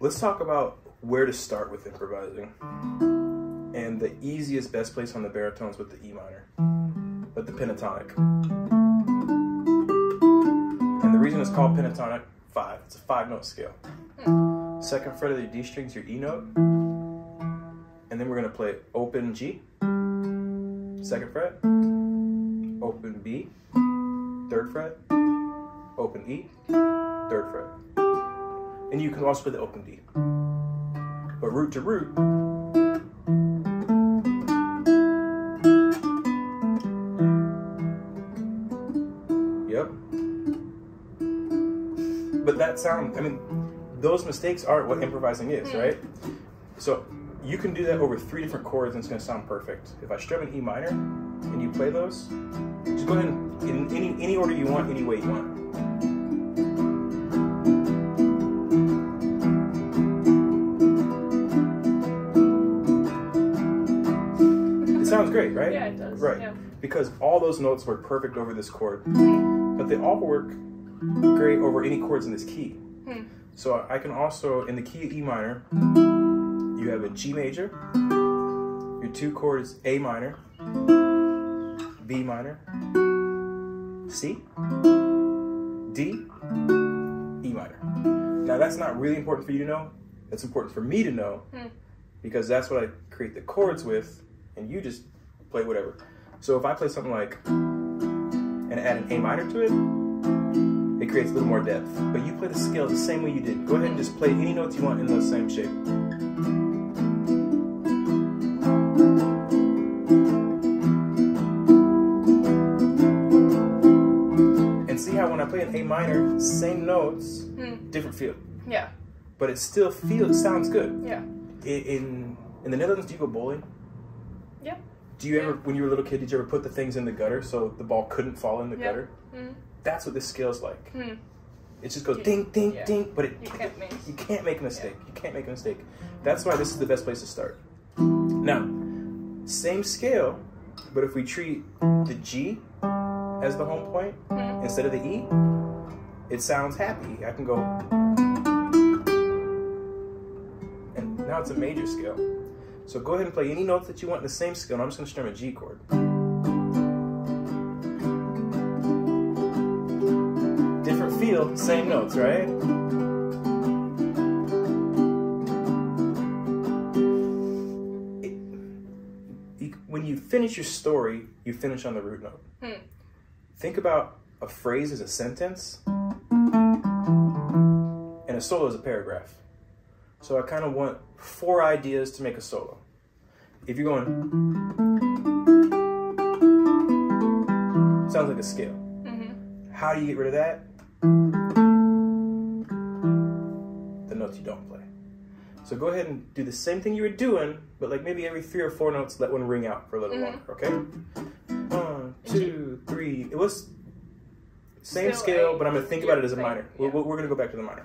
let's talk about where to start with improvising. And the easiest, best place on the baritones with the E minor, with the pentatonic. And the reason it's called pentatonic, 5. It's a 5-note scale. Second fret of the D string is your E note. And then we're going to play open G, second fret, open B, third fret, open E, third fret. And you can also play the open D. But root to root, yep. But that sound, I mean, those mistakes aren't what improvising is, right? So you can do that over 3 different chords and it's gonna sound perfect. If I strum an E minor and you play those, just go ahead and, in any order you want, any way you want. It sounds great, right? Yeah, it does. Right, yeah. Because all those notes work perfect over this chord, but they all work great over any chords in this key. So I can also, in the key of E minor, you have a G major, your 2 chords A minor, B minor, C, D, E minor. Now that's not really important for you to know, that's important for me to know, because that's what I create the chords with, and you just play whatever. So if I play something like, and add an A minor to it, it creates a little more depth. But you play the scale the same way you did. Go ahead and just play any notes you want in the same shape. And see how when I play an A minor, same notes, different feel. Yeah. But it still feels, it sounds good. Yeah. In the Netherlands, do you go bowling? Yeah. Do you ever, when you were a little kid, did you ever put the things in the gutter so the ball couldn't fall in the gutter? That's what this scale's like. It just goes ding, ding, ding, but you can't make a mistake. You can't make a mistake. That's why this is the best place to start. Now, same scale, but if we treat the G as the home point instead of the E, it sounds happy. I can go, and now it's a major scale. So go ahead and play any notes that you want in the same scale. And I'm just going to strum a G chord. Different feel, same notes, right? When you finish your story, you finish on the root note. Think about a phrase as a sentence, and a solo is a paragraph. So I kind of want 4 ideas to make a solo. If you're going, sounds like a scale. How do you get rid of that? The notes you don't play. So go ahead and do the same thing you were doing, but like maybe every 3 or 4 notes, let one ring out for a little longer, okay? 1, 2, 3. It was same scale, but I'm gonna think about it as a minor. We're gonna go back to the minor.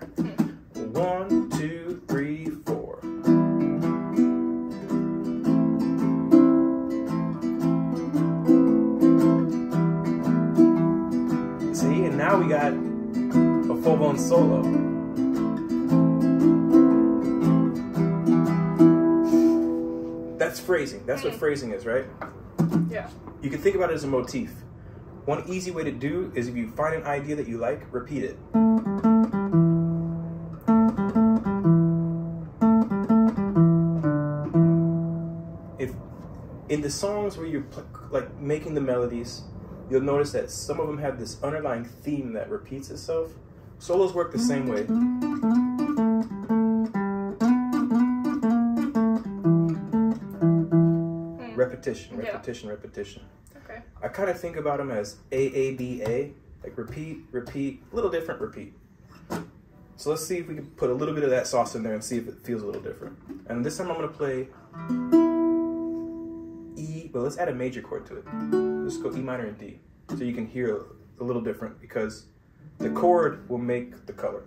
1, 2, 3, 4. See, and now we got a full-blown solo. That's phrasing. That's what phrasing is, right? Yeah. You can think about it as a motif. One easy way to do is if you find an idea that you like, repeat it. If in the songs where you're like making the melodies, you'll notice that some of them have this underlying theme that repeats itself. Solos work the same way. Repetition, repetition, repetition. Okay. I kind of think about them as A, like repeat, repeat, a little different, repeat. So let's see if we can put a little bit of that sauce in there and see if it feels a little different. And this time I'm going to play E, but let's add a major chord to it. Let's go E minor and D, so you can hear a little different because the chord will make the color.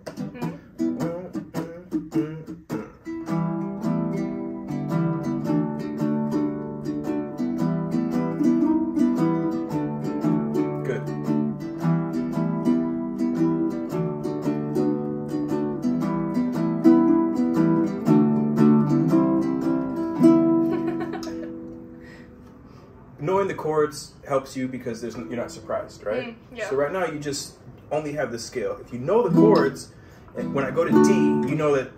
chords helps you because you're not surprised, right? Yeah. So right now you just only have the scale. If you know the chords, and when I go to D, you know that,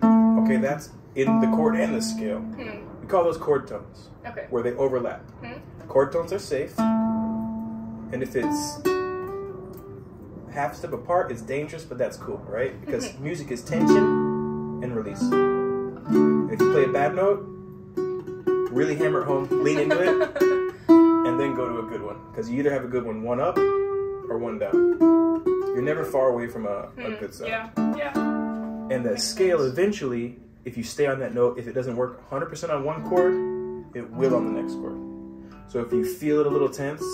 okay, that's in the chord and the scale. We call those chord tones, where they overlap. Chord tones are safe, and if it's half step apart, it's dangerous, but that's cool, right? Because music is tension and release. And if you play a bad note, really hammer it home, lean into it, and then go to a good one. Because you either have a good one up or one down. You're never far away from a good sound. Yeah. And the scale eventually, if you stay on that note, if it doesn't work 100% on one chord, it will on the next chord. So if you feel it a little tense,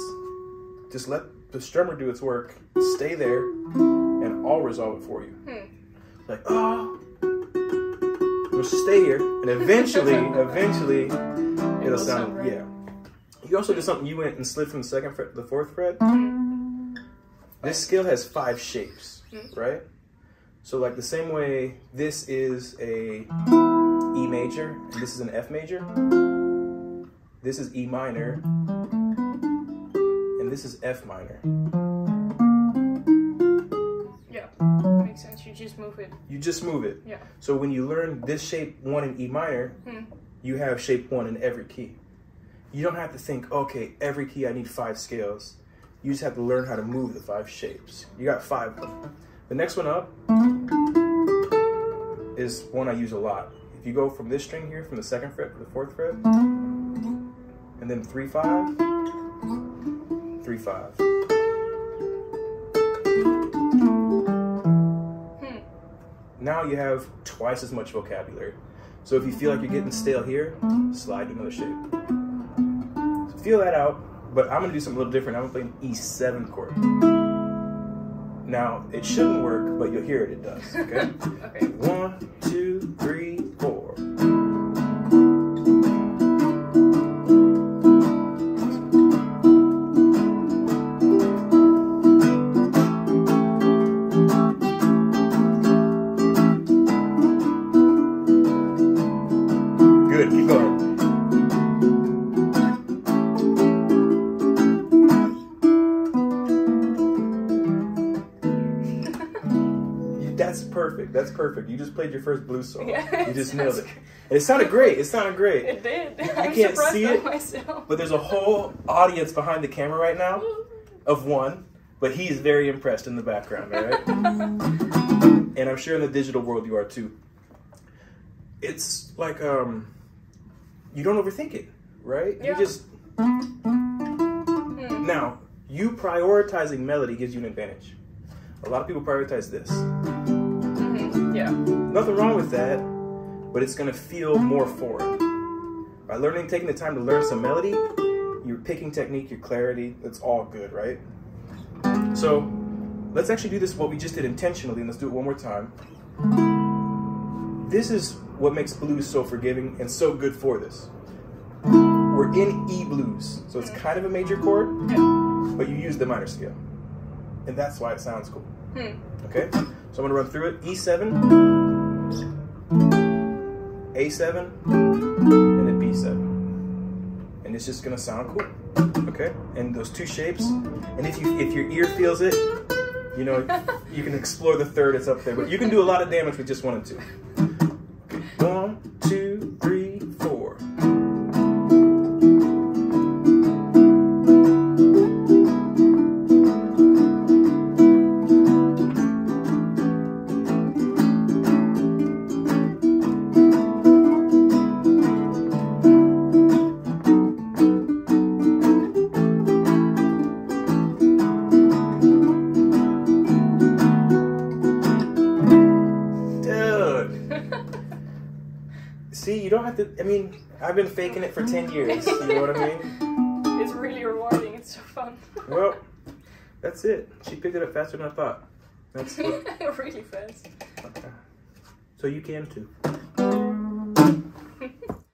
just let the strummer do its work, stay there, and I'll resolve it for you. Like, oh, just stay here, and eventually, it'll sound right. Yeah. You also did something, you went and slid from the 2nd fret to the 4th fret. This scale has 5 shapes, right? So like the same way this is a E major, and this is an F major, this is E minor, and this is F minor. Yeah, makes sense. You just move it. You just move it. Yeah. So when you learn this shape 1 in E minor, you have shape 1 in every key. You don't have to think, okay, every key I need 5 scales. You just have to learn how to move the 5 shapes. You got 5 of them. The next one up is one I use a lot. If you go from this string here, from the 2nd fret to the 4th fret, and then 3-5, 3-5. Now you have twice as much vocabulary. So if you feel like you're getting stale here, slide to another shape. So feel that out, but I'm gonna do something a little different. I'm gonna play an E7 chord. Now, it shouldn't work, but you'll hear it does, okay? Okay. 1, 2, 3, 4. Good, keep going. That's perfect. That's perfect. You just played your first blues solo. Yeah, you just nailed it. And it sounded great. It sounded great. It did. You I'm can't surprised see by it, myself. but there's a whole audience behind the camera right now of one, but he's very impressed in the background, all right? And I'm sure in the digital world you are too. It's like, you don't overthink it, right? Yeah. You just... Now, you prioritizing melody gives you an advantage. A lot of people prioritize this. Yeah. Nothing wrong with that, but it's gonna feel more foreign. By taking the time to learn some melody, your picking technique, your clarity, that's all good, right? So, let's actually do this, what we just did intentionally, and let's do it one more time. This is what makes blues so forgiving and so good for this. We're in E blues, so it's kind of a major chord, but you use the minor scale. And that's why it sounds cool. Okay? So I'm gonna run through it. E7, A7, and then B7. And it's just gonna sound cool. Okay? And those 2 shapes. And if your ear feels it, you know, you can explore the 3rd, it's up there. But you can do a lot of damage with just 1 and 2. Okay. 1, 2, 3, 4. See, you don't have to, I mean, I've been faking it for 10 years, you know what I mean? It's really rewarding, it's so fun. Well, that's it. She picked it up faster than I thought. That's what... Really fast. Okay. So you can too.